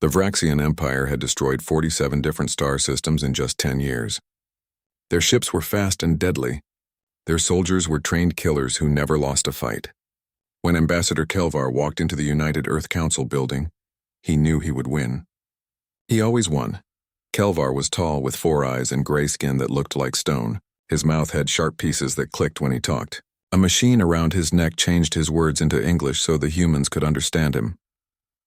The Vraxian Empire had destroyed 47 different star systems in just 10 years. Their ships were fast and deadly. Their soldiers were trained killers who never lost a fight. When Ambassador Kelvar walked into the United Earth Council building, he knew he would win. He always won. Kelvar was tall with 4 eyes and gray skin that looked like stone. His mouth had sharp pieces that clicked when he talked. A machine around his neck changed his words into English so the humans could understand him.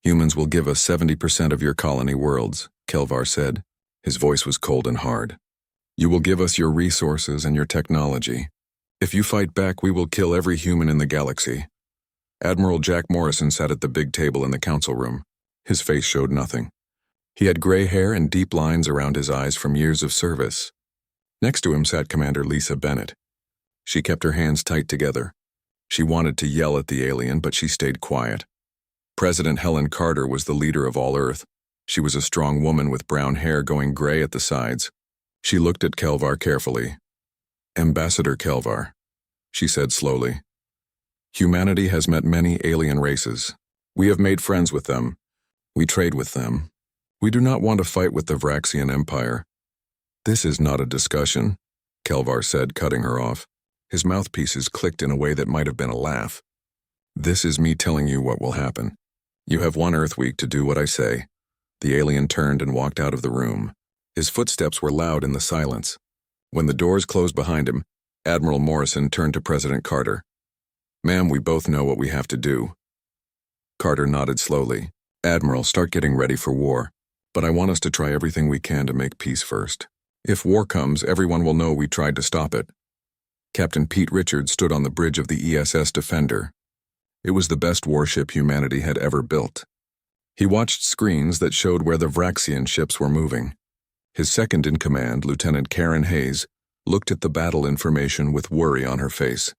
"Humans will give us 70% of your colony worlds," Kelvar said. His voice was cold and hard. "You will give us your resources and your technology. If you fight back, we will kill every human in the galaxy." Admiral Jack Morrison sat at the big table in the council room. His face showed nothing. He had gray hair and deep lines around his eyes from years of service. Next to him sat Commander Lisa Bennett. She kept her hands tight together. She wanted to yell at the alien, but she stayed quiet. President Helen Carter was the leader of all Earth. She was a strong woman with brown hair going gray at the sides. She looked at Kelvar carefully. "Ambassador Kelvar," she said slowly. "Humanity has met many alien races. We have made friends with them. We trade with them. We do not want to fight with the Vraxian Empire." "This is not a discussion," Kelvar said, cutting her off. His mouthpieces clicked in a way that might have been a laugh. "This is me telling you what will happen. You have 1 Earth week to do what I say." The alien turned and walked out of the room. His footsteps were loud in the silence. When the doors closed behind him, Admiral Morrison turned to President Carter. "Ma'am, we both know what we have to do." Carter nodded slowly. "Admiral, start getting ready for war. But I want us to try everything we can to make peace first. If war comes, everyone will know we tried to stop it." Captain Pete Richards stood on the bridge of the ESS Defender. It was the best warship humanity had ever built. He watched screens that showed where the Vraxian ships were moving. His second-in-command, Lieutenant Karen Hayes, looked at the battle information with worry on her face.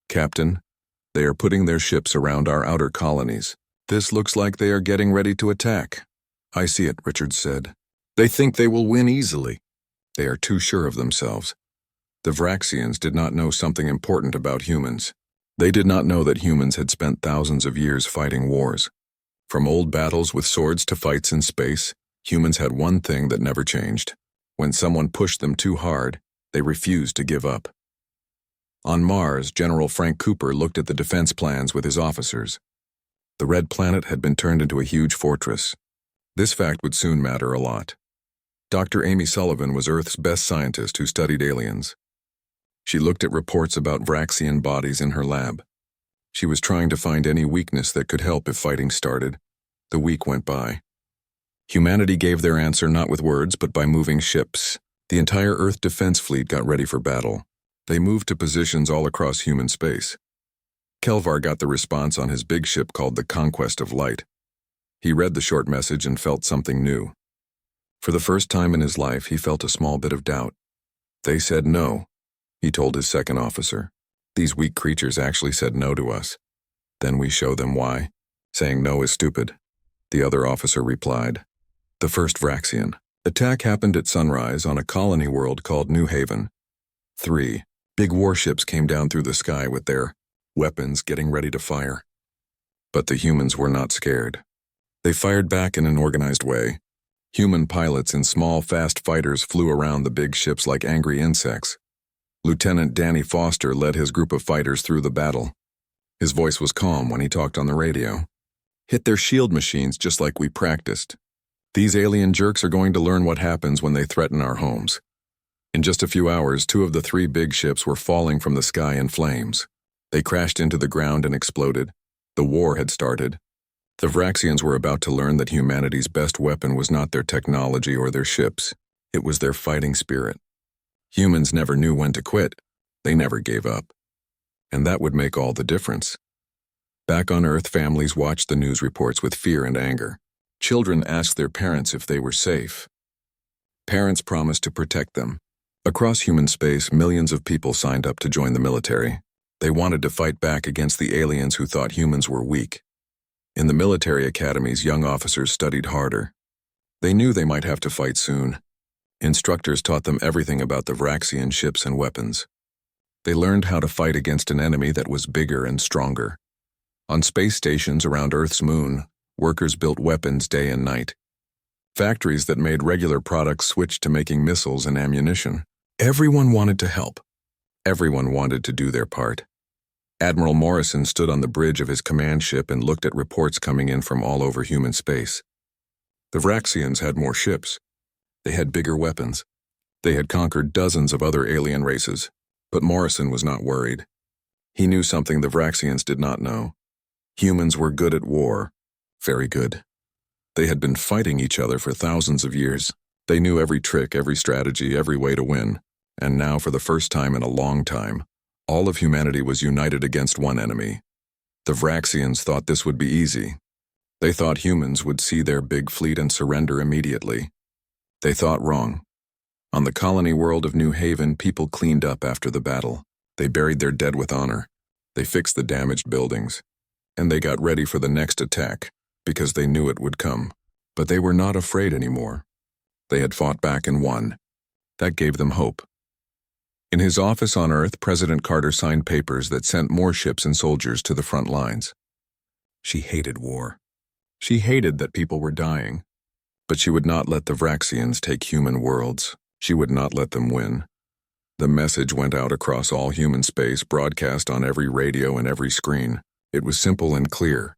"Captain, they are putting their ships around our outer colonies. This looks like they are getting ready to attack." "I see it," Richards said. "They think they will win easily. They are too sure of themselves." The Vraxians did not know something important about humans. They did not know that humans had spent thousands of years fighting wars. From old battles with swords to fights in space, humans had one thing that never changed. When someone pushed them too hard, they refused to give up. On Mars, General Frank Cooper looked at the defense plans with his officers. The red planet had been turned into a huge fortress. This fact would soon matter a lot. Dr. Amy Sullivan was Earth's best scientist who studied aliens. She looked at reports about Vraxian bodies in her lab. She was trying to find any weakness that could help if fighting started. The week went by. Humanity gave their answer not with words but by moving ships. The entire Earth defense fleet got ready for battle. They moved to positions all across human space. Kelvar got the response on his big ship called the Conquest of Light. He read the short message and felt something new. For the first time in his life, he felt a small bit of doubt. "They said no," he told his second officer. "These weak creatures actually said no to us. Then we show them why. Saying no is stupid." The other officer replied. The first Vraxian attack happened at sunrise on a colony world called New Haven. 3 big warships came down through the sky with their weapons getting ready to fire. But the humans were not scared. They fired back in an organized way. Human pilots in small, fast fighters flew around the big ships like angry insects. Lieutenant Danny Foster led his group of fighters through the battle. His voice was calm when he talked on the radio. "Hit their shield machines just like we practiced. These alien jerks are going to learn what happens when they threaten our homes." In just a few hours, 2 of the 3 big ships were falling from the sky in flames. They crashed into the ground and exploded. The war had started. The Vraxians were about to learn that humanity's best weapon was not their technology or their ships. It was their fighting spirit. Humans never knew when to quit. They never gave up. And that would make all the difference. Back on Earth, families watched the news reports with fear and anger. Children asked their parents if they were safe. Parents promised to protect them. Across human space, millions of people signed up to join the military. They wanted to fight back against the aliens who thought humans were weak. In the military academies, young officers studied harder. They knew they might have to fight soon. Instructors taught them everything about the Vraxian ships and weapons. They learned how to fight against an enemy that was bigger and stronger. On space stations around Earth's moon, Workers built weapons day and night. Factories that made regular products switched to making missiles and ammunition. Everyone wanted to help. Everyone wanted to do their part. Admiral Morrison stood on the bridge of his command ship and looked at reports coming in from all over human space. The Vraxians had more ships. They had bigger weapons. They had conquered dozens of other alien races, but Morrison was not worried. He knew something the Vraxians did not know. Humans were good at war. Very good. They had been fighting each other for thousands of years. They knew every trick, every strategy, every way to win. And now, for the first time in a long time, all of humanity was united against one enemy. The Vraxians thought this would be easy. They thought humans would see their big fleet and surrender immediately. They thought wrong. On the colony world of New Haven, people cleaned up after the battle. They buried their dead with honor. They fixed the damaged buildings. And they got ready for the next attack, because they knew it would come. But they were not afraid anymore. They had fought back and won. That gave them hope. In his office on Earth, President Carter signed papers that sent more ships and soldiers to the front lines. She hated war. She hated that people were dying. But she would not let the Vraxians take human worlds. She would not let them win. The message went out across all human space, broadcast on every radio and every screen. It was simple and clear.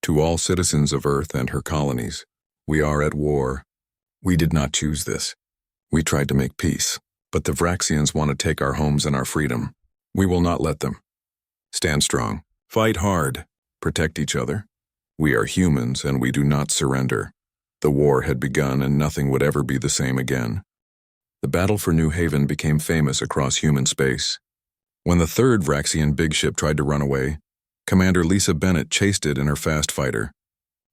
To all citizens of Earth and her colonies, we are at war. We did not choose this. We tried to make peace. But the Vraxians want to take our homes and our freedom. We will not let them. Stand strong. Fight hard. Protect each other. We are humans and we do not surrender. The war had begun and nothing would ever be the same again. The battle for New Haven became famous across human space. When the third Vraxian big ship tried to run away, Commander Lisa Bennett chased it in her fast fighter.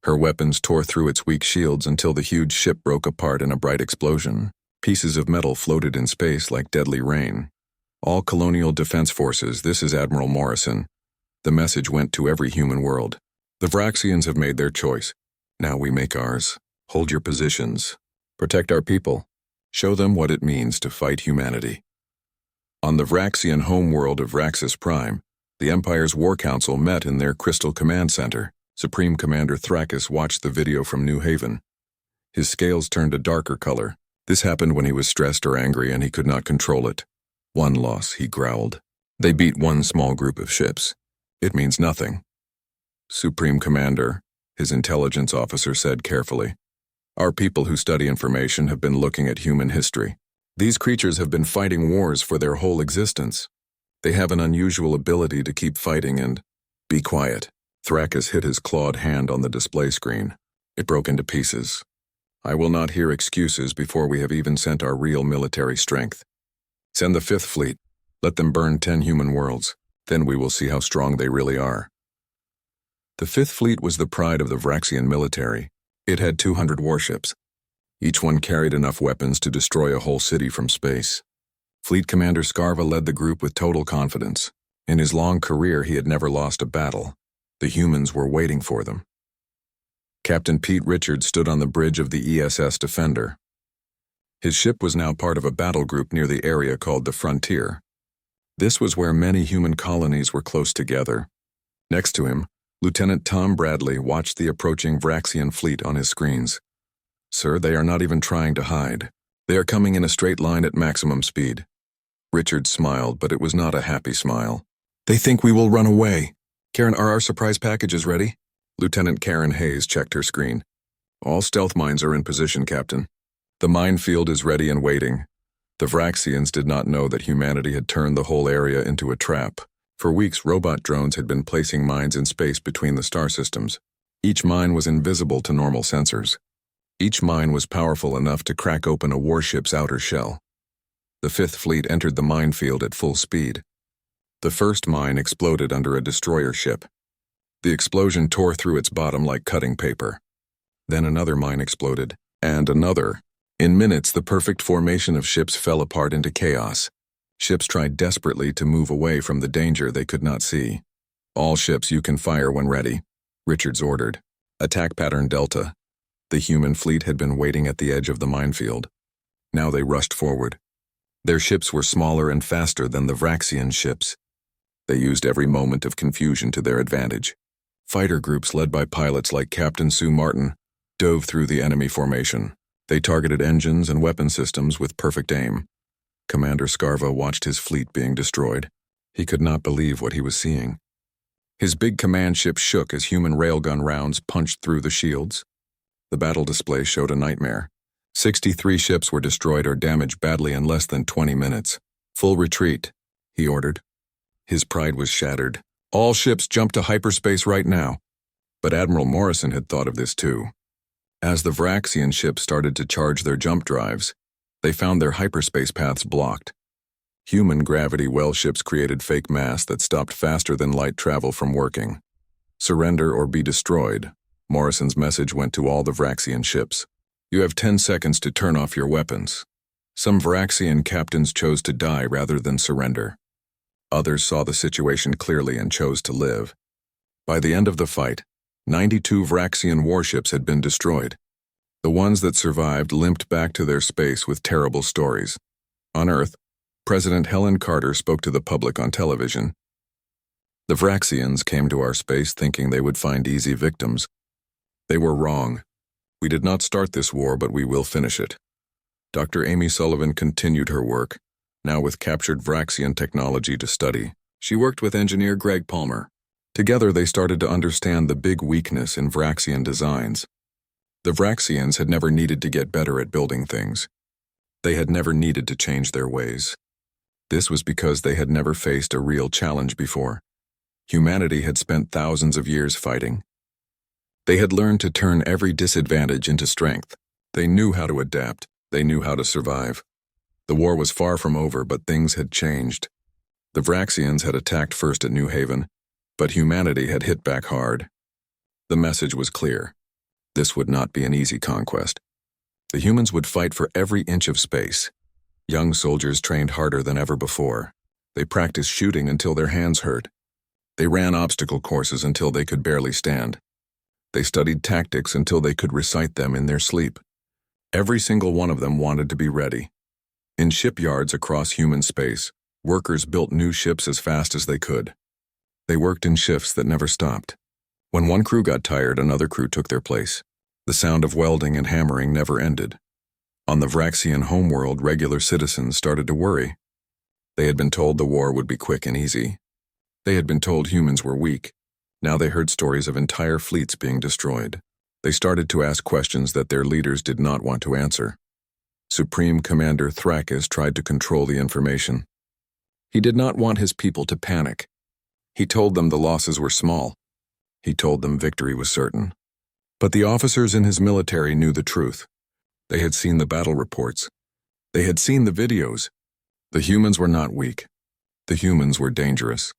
Her weapons tore through its weak shields until the huge ship broke apart in a bright explosion. Pieces of metal floated in space like deadly rain. All colonial defense forces, this is Admiral Morrison. The message went to every human world. The Vraxians have made their choice. Now we make ours. Hold your positions. Protect our people. Show them what it means to fight humanity. On the Vraxian homeworld of Vraxis Prime, the Empire's War Council met in their Crystal Command Center. Supreme Commander Thrakis watched the video from New Haven. His scales turned a darker color. This happened when he was stressed or angry and he could not control it. One loss, he growled. They beat one small group of ships. It means nothing. Supreme Commander, his intelligence officer said carefully. Our people who study information have been looking at human history. These creatures have been fighting wars for their whole existence. They have an unusual ability to keep fighting and... Be quiet. Thrakis hit his clawed hand on the display screen. It broke into pieces. I will not hear excuses before we have even sent our real military strength. Send the Fifth Fleet. Let them burn 10 human worlds. Then we will see how strong they really are. The Fifth Fleet was the pride of the Vraxian military. It had 200 warships. Each one carried enough weapons to destroy a whole city from space. Fleet Commander Scarva led the group with total confidence. In his long career, he had never lost a battle. The humans were waiting for them. Captain Pete Richards stood on the bridge of the ESS Defender. His ship was now part of a battle group near the area called the Frontier. This was where many human colonies were close together. Next to him, Lieutenant Tom Bradley watched the approaching Vraxian fleet on his screens. Sir, they are not even trying to hide. They are coming in a straight line at maximum speed. Richards smiled, but it was not a happy smile. They think we will run away. Karen, are our surprise packages ready? Lieutenant Karen Hayes checked her screen. All stealth mines are in position, Captain. The minefield is ready and waiting. The Vraxians did not know that humanity had turned the whole area into a trap. For weeks, robot drones had been placing mines in space between the star systems. Each mine was invisible to normal sensors. Each mine was powerful enough to crack open a warship's outer shell. The Fifth Fleet entered the minefield at full speed. The first mine exploded under a destroyer ship. The explosion tore through its bottom like cutting paper. Then another mine exploded, and another. In minutes, the perfect formation of ships fell apart into chaos. Ships tried desperately to move away from the danger they could not see. All ships you can fire when ready, Richards ordered. Attack pattern Delta. The human fleet had been waiting at the edge of the minefield. Now they rushed forward. Their ships were smaller and faster than the Vraxian ships. They used every moment of confusion to their advantage. Fighter groups led by pilots like Captain Sue Martin dove through the enemy formation. They targeted engines and weapon systems with perfect aim. Commander Scarva watched his fleet being destroyed. He could not believe what he was seeing. His big command ship shook as human railgun rounds punched through the shields. The battle display showed a nightmare. 63 ships were destroyed or damaged badly in less than 20 minutes. Full retreat, he ordered. His pride was shattered. All ships jump to hyperspace right now. But Admiral Morrison had thought of this too. As the Vraxian ships started to charge their jump drives, they found their hyperspace paths blocked. Human gravity well ships created fake mass that stopped faster than light travel from working. Surrender or be destroyed. Morrison's message went to all the Vraxian ships. You have 10 seconds to turn off your weapons. Some Vraxian captains chose to die rather than surrender. Others saw the situation clearly and chose to live. By the end of the fight, 92 Vraxian warships had been destroyed. The ones that survived limped back to their space with terrible stories. On Earth, President Helen Carter spoke to the public on television. The Vraxians came to our space thinking they would find easy victims. They were wrong. We did not start this war, but we will finish it. Dr. Amy Sullivan continued her work, now with captured Vraxian technology to study. She worked with engineer Greg Palmer. Together they started to understand the big weakness in Vraxian designs. The Vraxians had never needed to get better at building things. They had never needed to change their ways. This was because they had never faced a real challenge before. Humanity had spent thousands of years fighting. They had learned to turn every disadvantage into strength. They knew how to adapt. They knew how to survive. The war was far from over, but things had changed. The Vraxians had attacked first at New Haven, but humanity had hit back hard. The message was clear. This would not be an easy conquest. The humans would fight for every inch of space. Young soldiers trained harder than ever before. They practiced shooting until their hands hurt. They ran obstacle courses until they could barely stand. They studied tactics until they could recite them in their sleep. Every single one of them wanted to be ready. In shipyards across human space, workers built new ships as fast as they could. They worked in shifts that never stopped. When one crew got tired, another crew took their place. The sound of welding and hammering never ended. On the Vraxian homeworld, regular citizens started to worry. They had been told the war would be quick and easy. They had been told humans were weak. Now they heard stories of entire fleets being destroyed. They started to ask questions that their leaders did not want to answer. Supreme Commander Thrakis tried to control the information. He did not want his people to panic. He told them the losses were small. He told them victory was certain. But the officers in his military knew the truth. They had seen the battle reports. They had seen the videos. The humans were not weak. The humans were dangerous.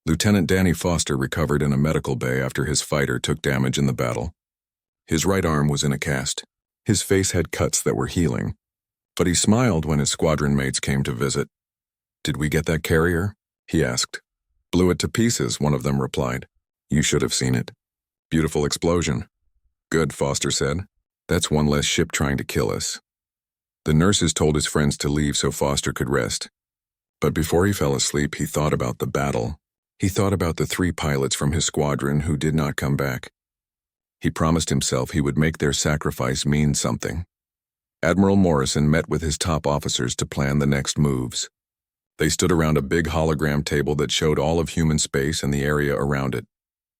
Lieutenant Danny Foster recovered in a medical bay after his fighter took damage in the battle. His right arm was in a cast. His face had cuts that were healing. But he smiled when his squadron mates came to visit. "Did we get that carrier?" he asked. "Blew it to pieces," one of them replied. "You should have seen it. Beautiful explosion." "Good," Foster said. "That's one less ship trying to kill us." The nurses told his friends to leave so Foster could rest. But before he fell asleep, he thought about the battle. He thought about the 3 pilots from his squadron who did not come back. He promised himself he would make their sacrifice mean something. Admiral Morrison met with his top officers to plan the next moves. They stood around a big hologram table that showed all of human space and the area around it.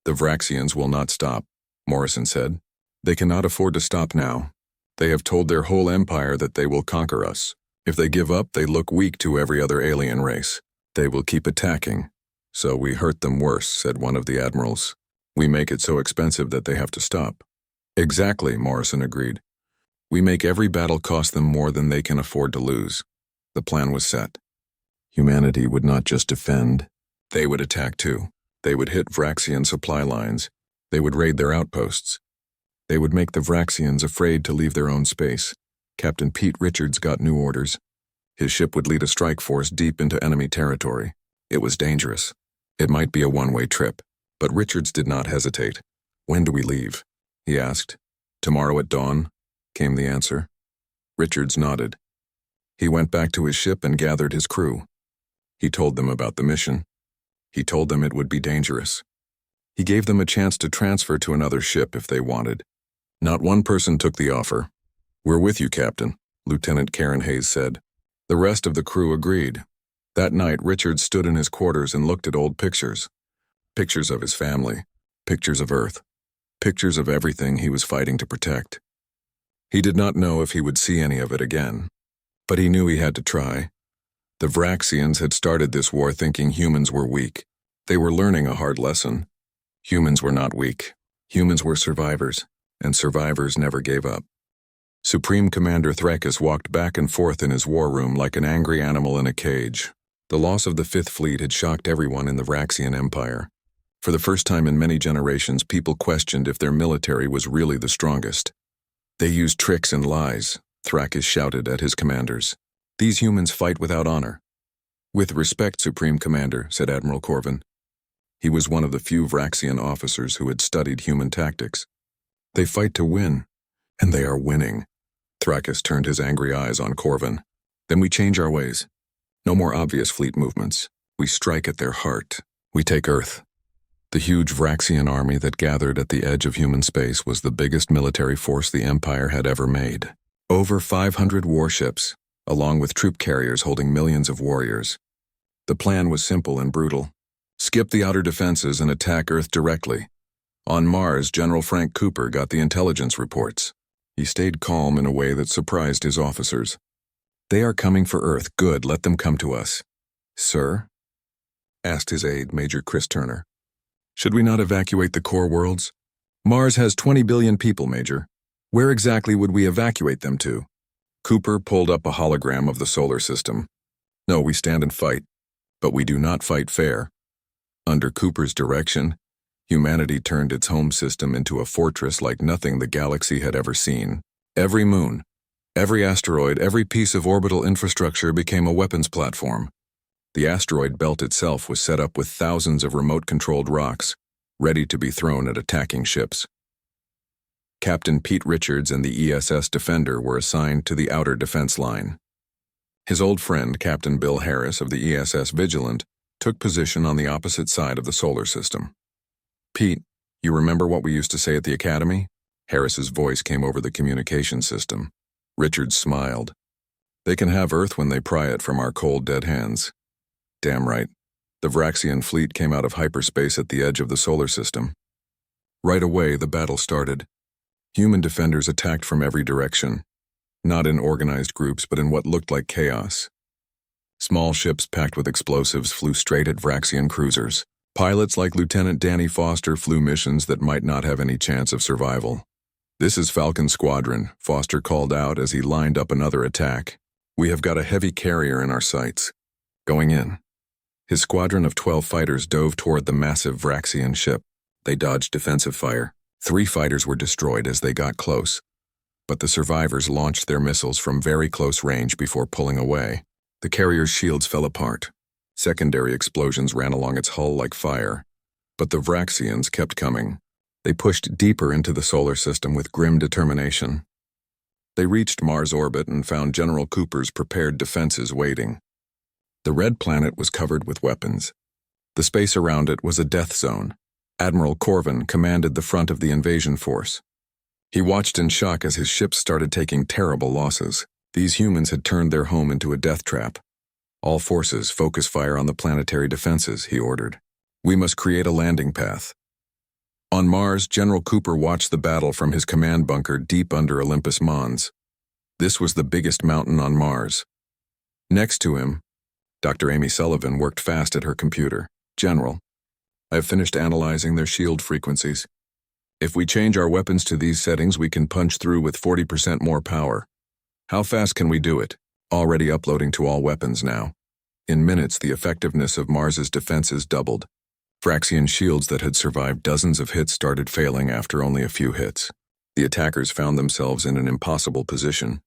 "The Vraxians will not stop," Morrison said. "They cannot afford to stop now. They have told their whole empire that they will conquer us. If they give up, they look weak to every other alien race. They will keep attacking. So we hurt them worse," said one of the admirals. "We make it so expensive that they have to stop." "Exactly," Morrison agreed. "We make every battle cost them more than they can afford to lose." The plan was set. Humanity would not just defend. They would attack too. They would hit Vraxian supply lines. They would raid their outposts. They would make the Vraxians afraid to leave their own space. Captain Pete Richards got new orders. His ship would lead a strike force deep into enemy territory. It was dangerous. It might be a one-way trip, but Richards did not hesitate. "When do we leave?" he asked. "Tomorrow at dawn," came the answer. Richards nodded. He went back to his ship and gathered his crew. He told them about the mission. He told them it would be dangerous. He gave them a chance to transfer to another ship if they wanted. Not one person took the offer. "We're with you, Captain," Lieutenant Karen Hayes said. The rest of the crew agreed. That night, Richard stood in his quarters and looked at old pictures. Pictures of his family, pictures of Earth, pictures of everything he was fighting to protect. He did not know if he would see any of it again, but he knew he had to try. The Vraxians had started this war thinking humans were weak. They were learning a hard lesson. Humans were not weak. Humans were survivors, and survivors never gave up. Supreme Commander Thrakus walked back and forth in his war room like an angry animal in a cage. The loss of the Fifth Fleet had shocked everyone in the Vraxian Empire. For the first time in many generations, people questioned if their military was really the strongest. "They use tricks and lies," Thrakus shouted at his commanders. "These humans fight without honor." "With respect, Supreme Commander," said Admiral Corvin. He was one of the few Vraxian officers who had studied human tactics. "They fight to win, and they are winning." Thrakus turned his angry eyes on Corvin. "Then we change our ways. No more obvious fleet movements. We strike at their heart. We take Earth." The huge Vraxian army that gathered at the edge of human space was the biggest military force the Empire had ever made. Over 500 warships, along with troop carriers holding millions of warriors. The plan was simple and brutal. Skip the outer defenses and attack Earth directly. On Mars, General Frank Cooper got the intelligence reports. He stayed calm in a way that surprised his officers. "They are coming for Earth. Good, let them come to us." "Sir?" asked his aide, Major Chris Turner. "Should we not evacuate the core worlds?" "Mars has 20 billion people, Major. Where exactly would we evacuate them to?" Cooper pulled up a hologram of the solar system. "No, we stand and fight. But we do not fight fair." Under Cooper's direction, humanity turned its home system into a fortress like nothing the galaxy had ever seen. Every moon, every asteroid, every piece of orbital infrastructure became a weapons platform. The asteroid belt itself was set up with thousands of remote-controlled rocks, ready to be thrown at attacking ships. Captain Pete Richards and the ESS Defender were assigned to the outer defense line. His old friend, Captain Bill Harris of the ESS Vigilant, took position on the opposite side of the solar system. "Pete, you remember what we used to say at the Academy?" Harris's voice came over the communication system. Richards smiled. "They can have Earth when they pry it from our cold, dead hands." Damn right. The Vraxian fleet came out of hyperspace at the edge of the solar system. Right away, the battle started. Human defenders attacked from every direction, not in organized groups, but in what looked like chaos. Small ships packed with explosives flew straight at Vraxian cruisers. Pilots like Lieutenant Danny Foster flew missions that might not have any chance of survival. "This is Falcon Squadron," Foster called out as he lined up another attack. "We have got a heavy carrier in our sights. Going in." His squadron of 12 fighters dove toward the massive Vraxian ship. They dodged defensive fire. 3 fighters were destroyed as they got close, but the survivors launched their missiles from very close range before pulling away. The carrier's shields fell apart. Secondary explosions ran along its hull like fire, but the Vraxians kept coming. They pushed deeper into the solar system with grim determination. They reached Mars orbit and found General Cooper's prepared defenses waiting. The red planet was covered with weapons. The space around it was a death zone. Admiral Corvin commanded the front of the invasion force. He watched in shock as his ships started taking terrible losses. These humans had turned their home into a death trap. "All forces, focus fire on the planetary defenses," he ordered. "We must create a landing path." On Mars, General Cooper watched the battle from his command bunker deep under Olympus Mons. This was the biggest mountain on Mars. Next to him, Dr. Amy Sullivan worked fast at her computer. "General, I have finished analyzing their shield frequencies. If we change our weapons to these settings, we can punch through with 40% more power. How fast can we do it?" "Already uploading to all weapons now." In minutes, the effectiveness of Mars's defenses doubled. Vraxian shields that had survived dozens of hits started failing after only a few hits. The attackers found themselves in an impossible position.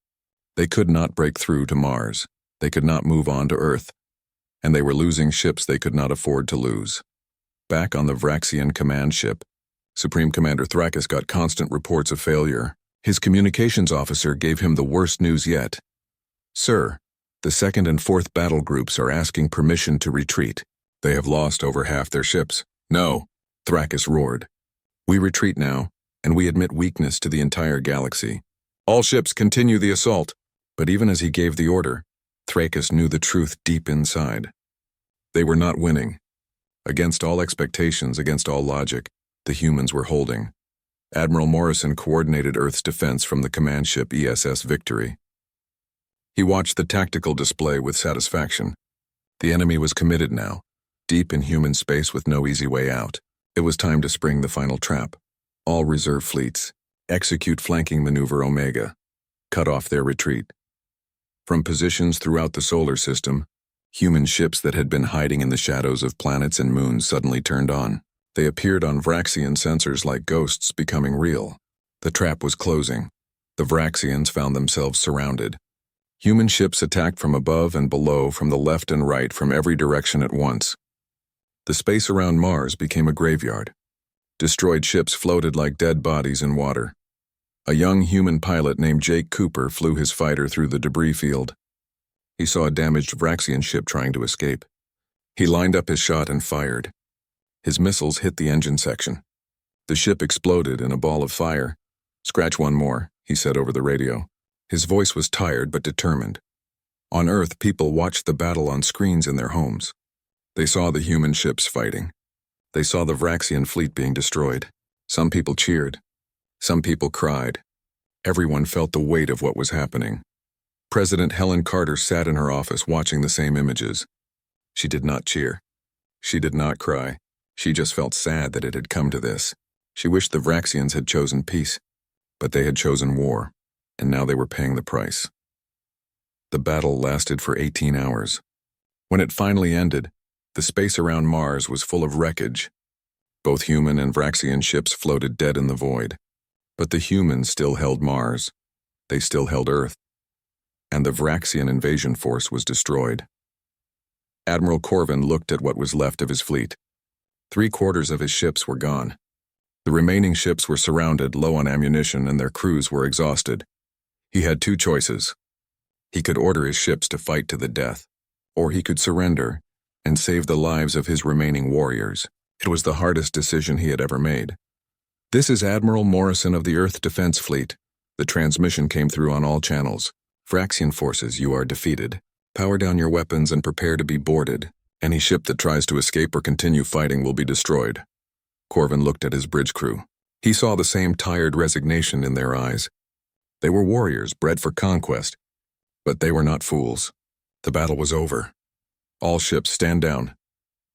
They could not break through to Mars. They could not move on to Earth. And they were losing ships they could not afford to lose. Back on the Vraxian command ship, Supreme Commander Thrakus got constant reports of failure. His communications officer gave him the worst news yet. "Sir, the 2nd and 4th battle groups are asking permission to retreat. They have lost over half their ships." "No," Thrakis roared. "We retreat now, and we admit weakness to the entire galaxy. All ships continue the assault." But even as he gave the order, Thrakis knew the truth deep inside. They were not winning. Against all expectations, against all logic, the humans were holding. Admiral Morrison coordinated Earth's defense from the command ship ESS Victory. He watched the tactical display with satisfaction. The enemy was committed now, deep in human space with no easy way out. It was time to spring the final trap. All reserve fleets, execute flanking maneuver Omega, cut off their retreat. From positions throughout the solar system, human ships that had been hiding in the shadows of planets and moons suddenly turned on. They appeared on Vraxian sensors like ghosts becoming real. The trap was closing. The Vraxians found themselves surrounded. Human ships attacked from above and below, from the left and right, from every direction at once. The space around Mars became a graveyard. Destroyed ships floated like dead bodies in water. A young human pilot named Jake Cooper flew his fighter through the debris field. He saw a damaged Vraxian ship trying to escape. He lined up his shot and fired. His missiles hit the engine section. The ship exploded in a ball of fire. "Scratch one more," he said over the radio. His voice was tired but determined. On Earth, people watched the battle on screens in their homes. They saw the human ships fighting. They saw the Vraxian fleet being destroyed. Some people cheered. Some people cried. Everyone felt the weight of what was happening. President Helen Carter sat in her office watching the same images. She did not cheer. She did not cry. She just felt sad that it had come to this. She wished the Vraxians had chosen peace, but they had chosen war, and now they were paying the price. The battle lasted for 18 hours. When it finally ended, the space around Mars was full of wreckage. Both human and Vraxian ships floated dead in the void. But the humans still held Mars. They still held Earth. And the Vraxian invasion force was destroyed. Admiral Corvin looked at what was left of his fleet. 3/4 of his ships were gone. The remaining ships were surrounded, low on ammunition, and their crews were exhausted. He had two choices. He could order his ships to fight to the death, or he could surrender and save the lives of his remaining warriors. It was the hardest decision he had ever made. "This is Admiral Morrison of the Earth Defense Fleet." The transmission came through on all channels. "Vraxian forces, you are defeated. Power down your weapons and prepare to be boarded. Any ship that tries to escape or continue fighting will be destroyed." Corvin looked at his bridge crew. He saw the same tired resignation in their eyes. They were warriors, bred for conquest. But they were not fools. The battle was over. "All ships, stand down,"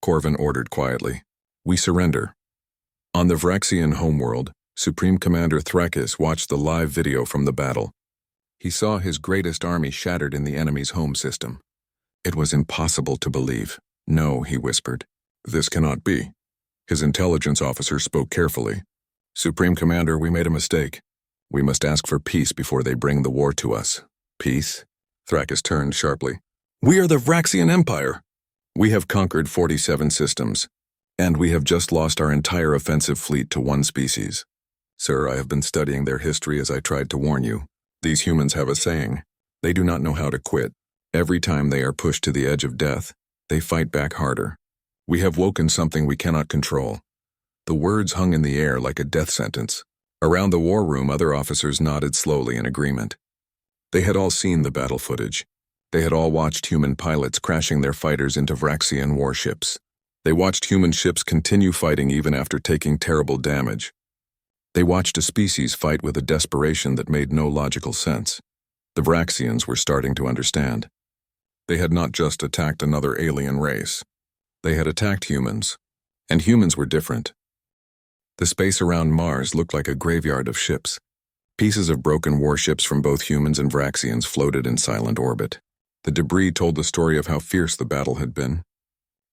Corvin ordered quietly. "We surrender." On the Vraxian homeworld, Supreme Commander Thrakis watched the live video from the battle. He saw his greatest army shattered in the enemy's home system. It was impossible to believe. "No," he whispered. "This cannot be." His intelligence officer spoke carefully. "Supreme Commander, we made a mistake. We must ask for peace before they bring the war to us." "Peace?" Thrakis turned sharply. "We are the Vraxian Empire. We have conquered 47 systems. And we have just lost our entire offensive fleet to one species. Sir, I have been studying their history as I tried to warn you. These humans have a saying. They do not know how to quit. Every time they are pushed to the edge of death, they fight back harder. We have woken something we cannot control." The words hung in the air like a death sentence. Around the war room, other officers nodded slowly in agreement. They had all seen the battle footage. They had all watched human pilots crashing their fighters into Vraxian warships. They watched human ships continue fighting even after taking terrible damage. They watched a species fight with a desperation that made no logical sense. The Vraxians were starting to understand. They had not just attacked another alien race. They had attacked humans, and humans were different. The space around Mars looked like a graveyard of ships. Pieces of broken warships from both humans and Vraxians floated in silent orbit. The debris told the story of how fierce the battle had been.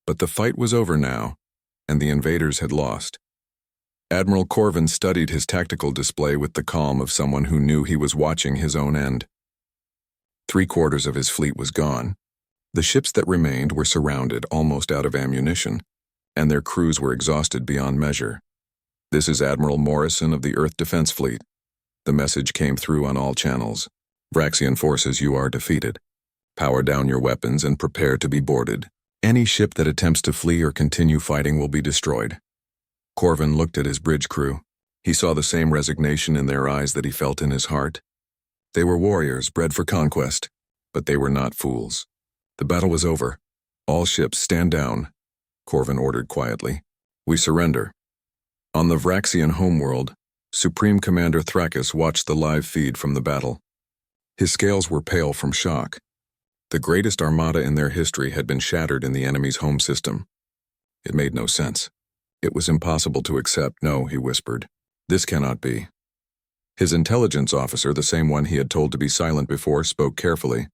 But the fight was over now, and the invaders had lost. Admiral Corvin studied his tactical display with the calm of someone who knew he was watching his own end. 3/4 of his fleet was gone. The ships that remained were surrounded, almost out of ammunition, and their crews were exhausted beyond measure. "This is Admiral Morrison of the Earth Defense Fleet." The message came through on all channels. "Vraxian forces, you are defeated. Power down your weapons and prepare to be boarded. Any ship that attempts to flee or continue fighting will be destroyed." Corvin looked at his bridge crew. He saw the same resignation in their eyes that he felt in his heart. They were warriors bred for conquest, but they were not fools. The battle was over. All ships stand down, Corvin ordered quietly. We surrender. On the Vraxian homeworld, Supreme Commander Thrakis watched the live feed from the battle. His scales were pale from shock. The greatest armada in their history had been shattered in the enemy's home system. It made no sense. It was impossible to accept. No, he whispered. This cannot be. His intelligence officer, the same one he had told to be silent before, spoke carefully.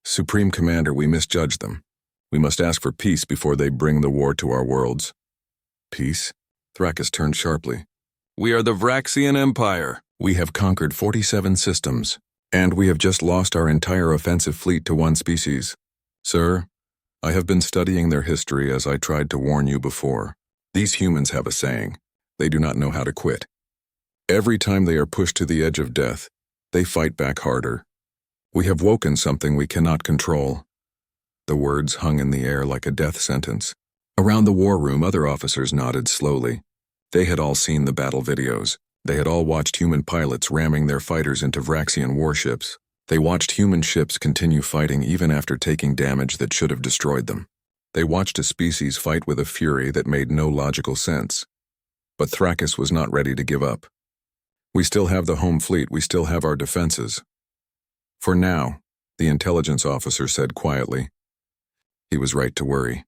Supreme Commander, we misjudged them. We must ask for peace before they bring the war to our worlds. Peace? Thrakis turned sharply. We are the Vraxian Empire. We have conquered 47 systems, and we have just lost our entire offensive fleet to one species. Sir, I have been studying their history as I tried to warn you before. These humans have a saying. They do not know how to quit. Every time they are pushed to the edge of death, they fight back harder. We have woken something we cannot control. The words hung in the air like a death sentence. Around the war room, other officers nodded slowly. They had all seen the battle videos. They had all watched human pilots ramming their fighters into Vraxian warships. They watched human ships continue fighting even after taking damage that should have destroyed them. They watched a species fight with a fury that made no logical sense. But Thrakis was not ready to give up. We still have the home fleet, we still have our defenses. For now, the intelligence officer said quietly. He was right to worry.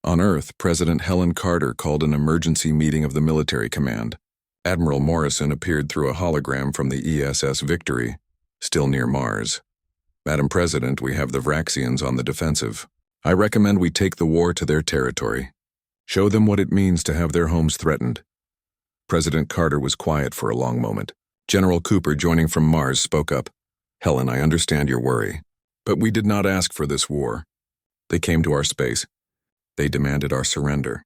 On Earth, President Helen Carter called an emergency meeting of the military command. Admiral Morrison appeared through a hologram from the ESS Victory, still near Mars. Madam President, we have the Vraxians on the defensive. I recommend we take the war to their territory. Show them what it means to have their homes threatened. President Carter was quiet for a long moment. General Cooper, joining from Mars, spoke up. Helen, I understand your worry, but we did not ask for this war. They came to our space. They demanded our surrender.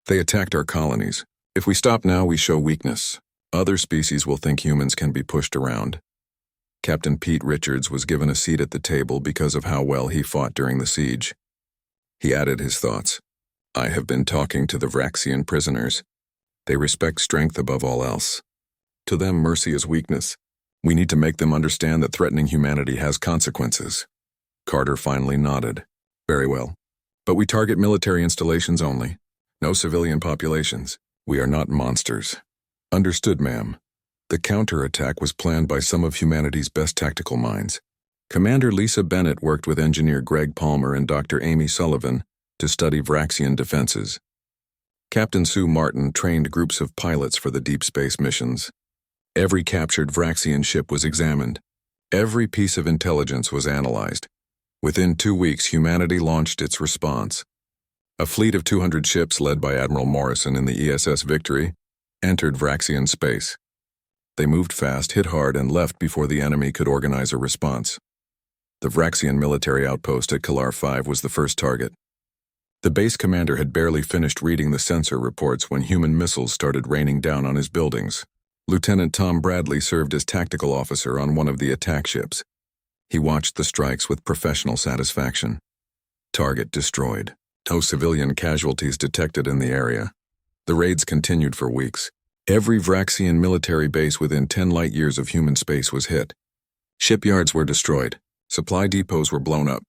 They attacked our colonies. If we stop now, we show weakness. Other species will think humans can be pushed around. Captain Pete Richards was given a seat at the table because of how well he fought during the siege. He added his thoughts. I have been talking to the Vraxian prisoners. They respect strength above all else. To them, mercy is weakness. We need to make them understand that threatening humanity has consequences. Carter finally nodded. Very well. But we target military installations only. No civilian populations. We are not monsters. Understood, ma'am. The counterattack was planned by some of humanity's best tactical minds. Commander Lisa Bennett worked with engineer Greg Palmer and Dr. Amy Sullivan to study Vraxian defenses. Captain Sue Martin trained groups of pilots for the deep space missions. Every captured Vraxian ship was examined. Every piece of intelligence was analyzed. Within 2 weeks, humanity launched its response. A fleet of 200 ships led by Admiral Morrison in the ESS Victory entered Vraxian space. They moved fast, hit hard, and left before the enemy could organize a response. The Vraxian military outpost at Kalar 5 was the first target. The base commander had barely finished reading the sensor reports when human missiles started raining down on his buildings. Lieutenant Tom Bradley served as tactical officer on one of the attack ships. He watched the strikes with professional satisfaction. Target destroyed. No civilian casualties detected in the area. The raids continued for weeks. Every Vraxian military base within 10 light years of human space was hit. Shipyards were destroyed. Supply depots were blown up.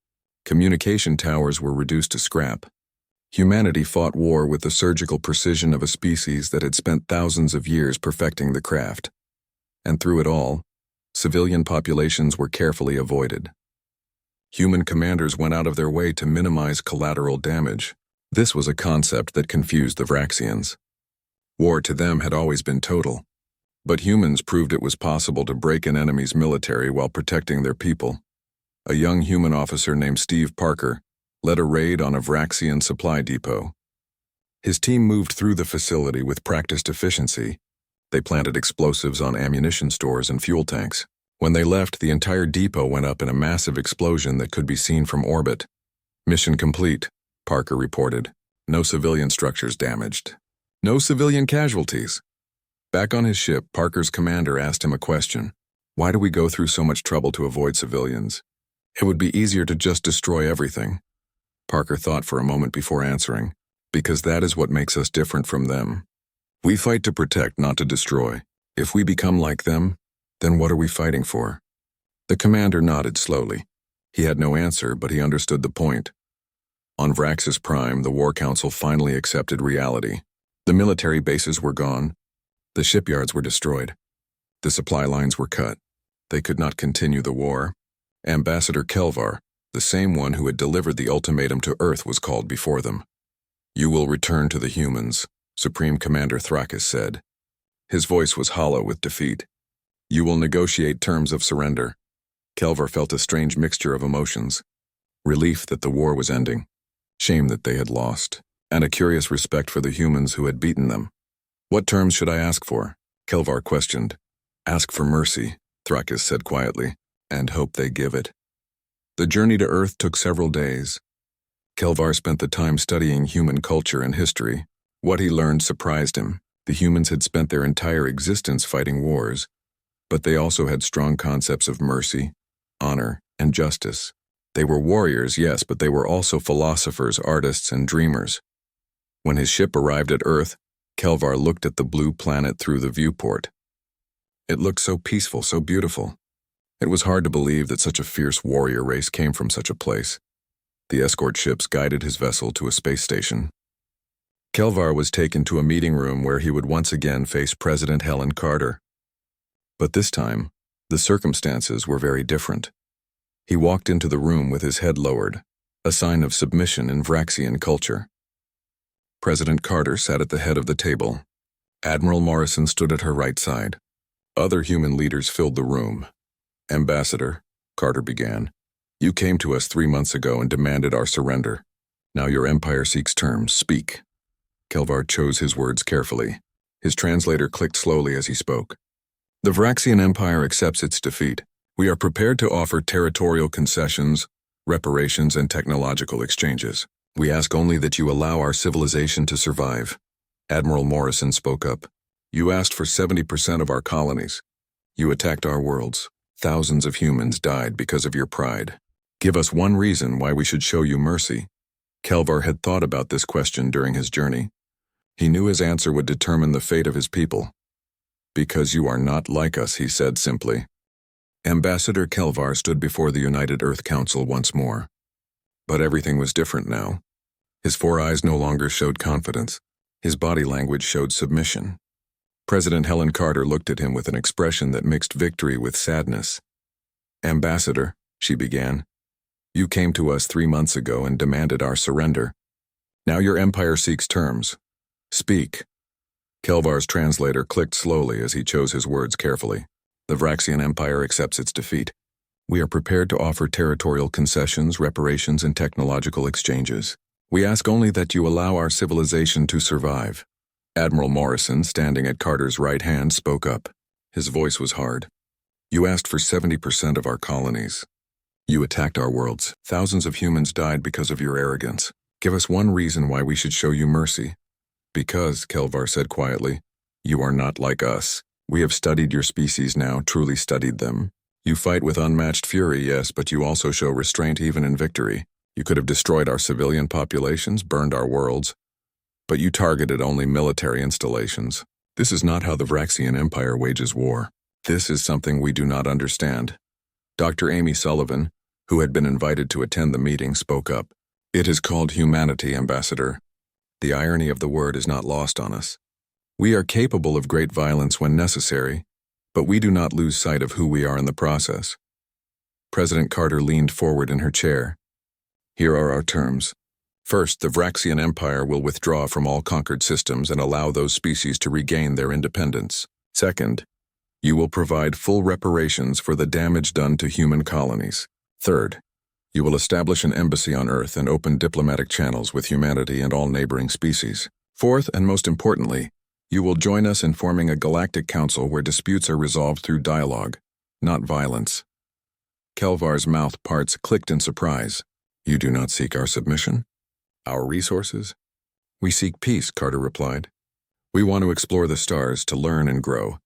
Communication towers were reduced to scrap. Humanity fought war with the surgical precision of a species that had spent thousands of years perfecting the craft. And through it all, civilian populations were carefully avoided. Human commanders went out of their way to minimize collateral damage. This was a concept that confused the Vraxians. War to them had always been total, but humans proved it was possible to break an enemy's military while protecting their people. A young human officer named Steve Parker led a raid on a Vraxian supply depot. His team moved through the facility with practiced efficiency. They planted explosives on ammunition stores and fuel tanks. When they left, the entire depot went up in a massive explosion that could be seen from orbit. Mission complete, Parker reported. No civilian structures damaged. No civilian casualties. Back on his ship, Parker's commander asked him a question. Why do we go through so much trouble to avoid civilians? It would be easier to just destroy everything. Parker thought for a moment before answering. Because that is what makes us different from them. We fight to protect, not to destroy. If we become like them, then what are we fighting for? The commander nodded slowly. He had no answer, but he understood the point. On Vraxis Prime, the War Council finally accepted reality. The military bases were gone. The shipyards were destroyed. The supply lines were cut. They could not continue the war. Ambassador Kelvar, the same one who had delivered the ultimatum to Earth, was called before them. "You will return to the humans," Supreme Commander Thrakis said. His voice was hollow with defeat. "You will negotiate terms of surrender." Kelvar felt a strange mixture of emotions. Relief that the war was ending, shame that they had lost, and a curious respect for the humans who had beaten them. "What terms should I ask for?" Kelvar questioned. "Ask for mercy," Thrakis said quietly, "and hope they give it." The journey to Earth took several days. Kelvar spent the time studying human culture and history. What he learned surprised him. The humans had spent their entire existence fighting wars, but they also had strong concepts of mercy, honor, and justice. They were warriors, yes, but they were also philosophers, artists, and dreamers. When his ship arrived at Earth, Kelvar looked at the blue planet through the viewport. It looked so peaceful, so beautiful. It was hard to believe that such a fierce warrior race came from such a place. The escort ships guided his vessel to a space station. Kelvar was taken to a meeting room where he would once again face President Helen Carter. But this time, the circumstances were very different. He walked into the room with his head lowered, a sign of submission in Vraxian culture. President Carter sat at the head of the table. Admiral Morrison stood at her right side. Other human leaders filled the room. "Ambassador," Carter began, "you came to us 3 months ago and demanded our surrender. Now your empire seeks terms. Speak." Kelvar chose his words carefully. His translator clicked slowly as he spoke. "The Vraxian Empire accepts its defeat. We are prepared to offer territorial concessions, reparations, and technological exchanges. We ask only that you allow our civilization to survive." Admiral Morrison spoke up. "You asked for 70% of our colonies. You attacked our worlds. Thousands of humans died because of your pride. Give us one reason why we should show you mercy." Kelvar had thought about this question during his journey. He knew his answer would determine the fate of his people. "Because you are not like us," he said simply. Ambassador Kelvar stood before the United Earth Council once more. But everything was different now. His 4 eyes no longer showed confidence. His body language showed submission. President Helen Carter looked at him with an expression that mixed victory with sadness. "Ambassador," she began, "you came to us 3 months ago and demanded our surrender. Now your empire seeks terms. Speak." Kelvar's translator clicked slowly as he chose his words carefully. "The Vraxian Empire accepts its defeat. We are prepared to offer territorial concessions, reparations, and technological exchanges. We ask only that you allow our civilization to survive." Admiral Morrison, standing at Carter's right hand, spoke up. His voice was hard. "You asked for 70% of our colonies. You attacked our worlds. Thousands of humans died because of your arrogance. Give us one reason why we should show you mercy." "Because," Kelvar said quietly, "you are not like us. We have studied your species now, truly studied them. You fight with unmatched fury, yes, but you also show restraint even in victory. You could have destroyed our civilian populations, burned our worlds, but you targeted only military installations. This is not how the Vraxian Empire wages war. This is something we do not understand." Dr. Amy Sullivan, who had been invited to attend the meeting, spoke up. "It is called humanity, Ambassador. The irony of the word is not lost on us. We are capable of great violence when necessary, but we do not lose sight of who we are in the process." President Carter leaned forward in her chair. "Here are our terms. First, the Vraxian Empire will withdraw from all conquered systems and allow those species to regain their independence. Second, you will provide full reparations for the damage done to human colonies. Third, you will establish an embassy on Earth and open diplomatic channels with humanity and all neighboring species. Fourth, and most importantly, you will join us in forming a galactic council where disputes are resolved through dialogue, not violence." Kelvar's mouth parts clicked in surprise. "You do not seek our submission? Our resources?" "We seek peace," Carter replied. "We want to explore the stars, to learn and grow.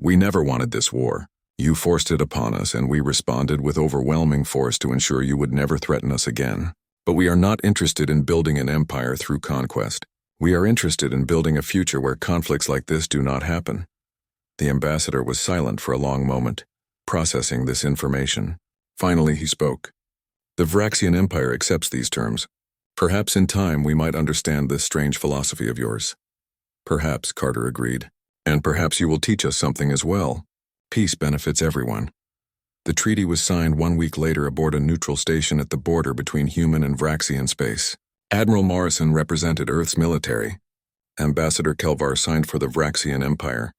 We never wanted this war. You forced it upon us, and we responded with overwhelming force to ensure you would never threaten us again. But we are not interested in building an empire through conquest. We are interested in building a future where conflicts like this do not happen. The ambassador was silent for a long moment, processing this information. Finally, he spoke. The Vraxian Empire accepts these terms. Perhaps in time we might understand this strange philosophy of yours. Perhaps, Carter agreed. And perhaps you will teach us something as well. Peace benefits everyone. The treaty was signed 1 week later aboard a neutral station at the border between human and Vraxian space. Admiral Morrison represented Earth's military. Ambassador Kelvar signed for the Vraxian Empire.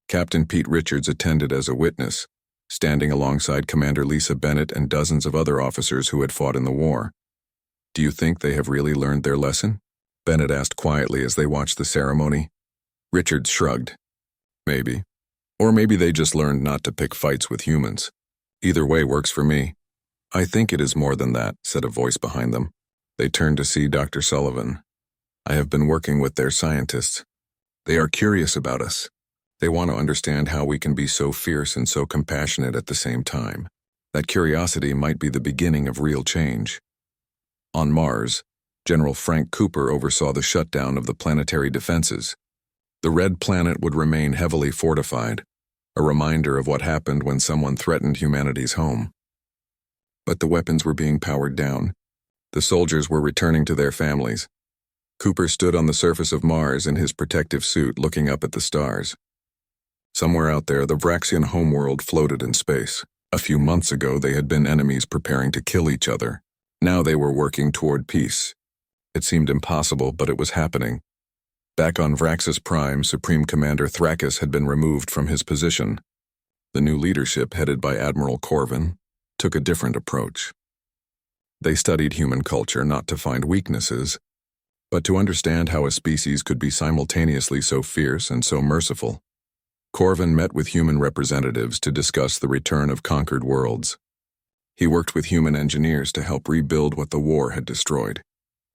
Captain Pete Richards attended as a witness, standing alongside Commander Lisa Bennett and dozens of other officers who had fought in the war. Do you think they have really learned their lesson? Bennett asked quietly as they watched the ceremony. Richards shrugged. Maybe. Or maybe they just learned not to pick fights with humans. Either way works for me. I think it is more than that, said a voice behind them. They turned to see Dr. Sullivan. I have been working with their scientists. They are curious about us. They want to understand how we can be so fierce and so compassionate at the same time. That curiosity might be the beginning of real change. On Mars, General Frank Cooper oversaw the shutdown of the planetary defenses. The red planet would remain heavily fortified, a reminder of what happened when someone threatened humanity's home. But the weapons were being powered down. The soldiers were returning to their families. Cooper stood on the surface of Mars in his protective suit looking up at the stars. Somewhere out there, the Vraxian homeworld floated in space. A few months ago, they had been enemies preparing to kill each other. Now they were working toward peace. It seemed impossible, but it was happening. Back on Vraxis Prime, Supreme Commander Thrakis had been removed from his position. The new leadership, headed by Admiral Corvin, took a different approach. They studied human culture not to find weaknesses, but to understand how a species could be simultaneously so fierce and so merciful. Corvin met with human representatives to discuss the return of conquered worlds. He worked with human engineers to help rebuild what the war had destroyed.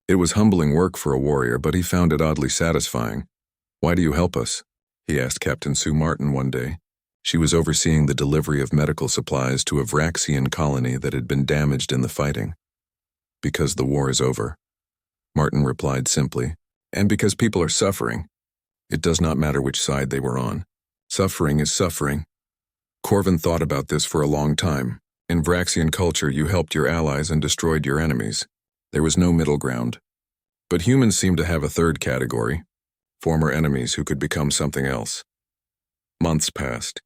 It was humbling work for a warrior, but he found it oddly satisfying. Why do you help us? He asked Captain Sue Martin one day. She was overseeing the delivery of medical supplies to a Vraxian colony that had been damaged in the fighting. Because the war is over, Martin replied simply, and because people are suffering. It does not matter which side they were on. Suffering is suffering. Corvin thought about this for a long time. In Vraxian culture, you helped your allies and destroyed your enemies. There was no middle ground. But humans seem to have a third category, former enemies who could become something else. Months passed.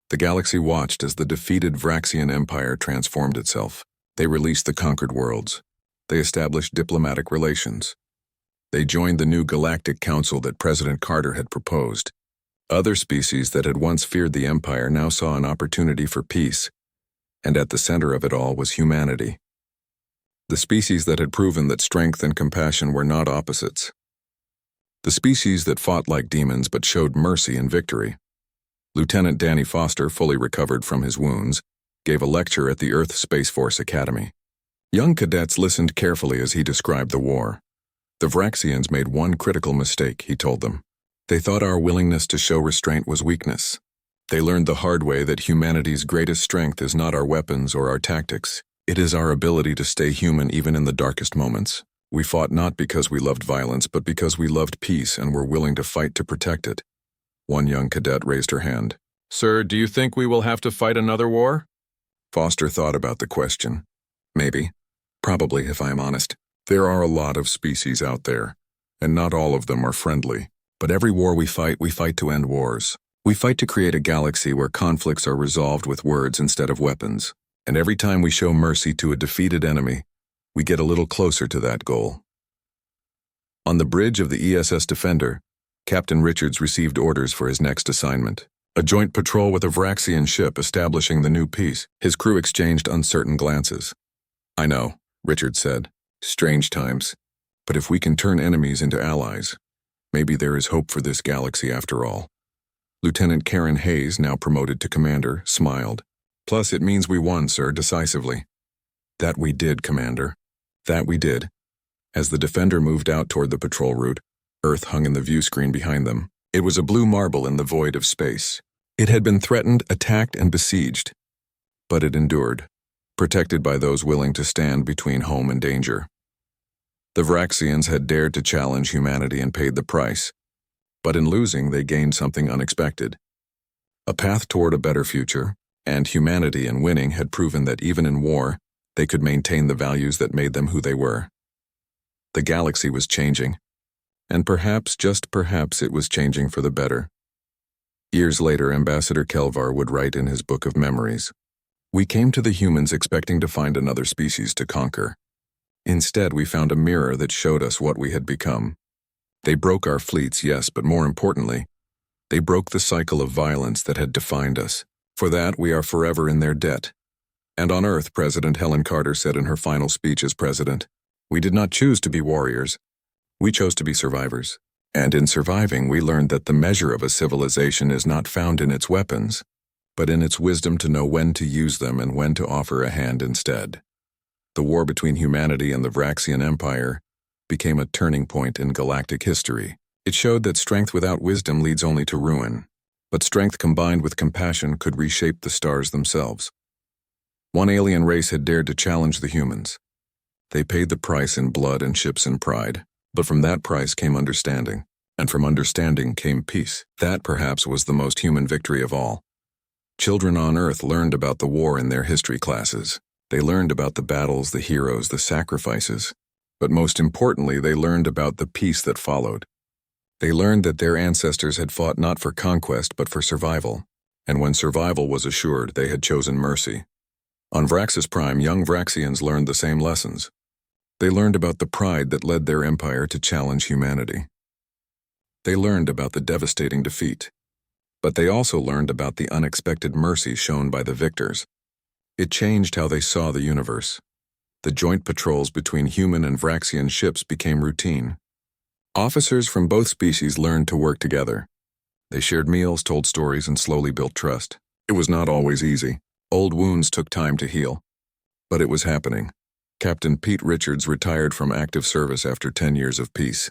The galaxy watched as the defeated Vraxian Empire transformed itself. They released the conquered worlds. They established diplomatic relations. They joined the new Galactic Council that President Carter had proposed. Other species that had once feared the Empire now saw an opportunity for peace, and at the center of it all was humanity. The species that had proven that strength and compassion were not opposites. The species that fought like demons but showed mercy and victory. Lieutenant Danny Foster, fully recovered from his wounds, gave a lecture at the Earth Space Force Academy. Young cadets listened carefully as he described the war. The Vraxians made one critical mistake, he told them. They thought our willingness to show restraint was weakness. They learned the hard way that humanity's greatest strength is not our weapons or our tactics. It is our ability to stay human even in the darkest moments. We fought not because we loved violence, but because we loved peace and were willing to fight to protect it. One young cadet raised her hand. Sir, do you think we will have to fight another war? Foster thought about the question. Maybe. Probably, if I am honest. There are a lot of species out there, and not all of them are friendly. But every war we fight to end wars. We fight to create a galaxy where conflicts are resolved with words instead of weapons. And every time we show mercy to a defeated enemy, we get a little closer to that goal. On the bridge of the ESS Defender, Captain Richards received orders for his next assignment. A joint patrol with a Vraxian ship establishing the new peace. His crew exchanged uncertain glances. I know, Richards said. Strange times. But if we can turn enemies into allies, maybe there is hope for this galaxy after all. Lieutenant Karen Hayes, now promoted to commander, smiled. Plus, it means we won, sir, decisively. That we did, Commander. That we did. As the Defender moved out toward the patrol route, Earth hung in the view screen behind them. It was a blue marble in the void of space. It had been threatened, attacked, and besieged. But it endured, protected by those willing to stand between home and danger. The Vraxians had dared to challenge humanity and paid the price. But in losing, they gained something unexpected. A path toward a better future, and humanity in winning had proven that even in war, they could maintain the values that made them who they were. The galaxy was changing, and perhaps, just perhaps, it was changing for the better. Years later, Ambassador Kelvar would write in his book of memories, "We came to the humans expecting to find another species to conquer. Instead, we found a mirror that showed us what we had become. They broke our fleets, yes, but more importantly, they broke the cycle of violence that had defined us. For that, we are forever in their debt." And on Earth, President Helen Carter said in her final speech as president, "We did not choose to be warriors. We chose to be survivors. And in surviving, we learned that the measure of a civilization is not found in its weapons, but in its wisdom to know when to use them and when to offer a hand instead." The war between humanity and the Vraxian Empire became a turning point in galactic history. It showed that strength without wisdom leads only to ruin, but strength combined with compassion could reshape the stars themselves. One alien race had dared to challenge the humans. They paid the price in blood and ships and pride, but from that price came understanding, and from understanding came peace. That perhaps was the most human victory of all. Children on Earth learned about the war in their history classes. They learned about the battles, the heroes, the sacrifices, but most importantly, they learned about the peace that followed. They learned that their ancestors had fought not for conquest but for survival, and when survival was assured, they had chosen mercy. On Vraxis Prime, young Vraxians learned the same lessons. They learned about the pride that led their empire to challenge humanity. They learned about the devastating defeat, but they also learned about the unexpected mercy shown by the victors. It changed how they saw the universe. The joint patrols between human and Vraxian ships became routine. Officers from both species learned to work together. They shared meals, told stories, and slowly built trust. It was not always easy. Old wounds took time to heal. But it was happening. Captain Pete Richards retired from active service after 10 years of peace.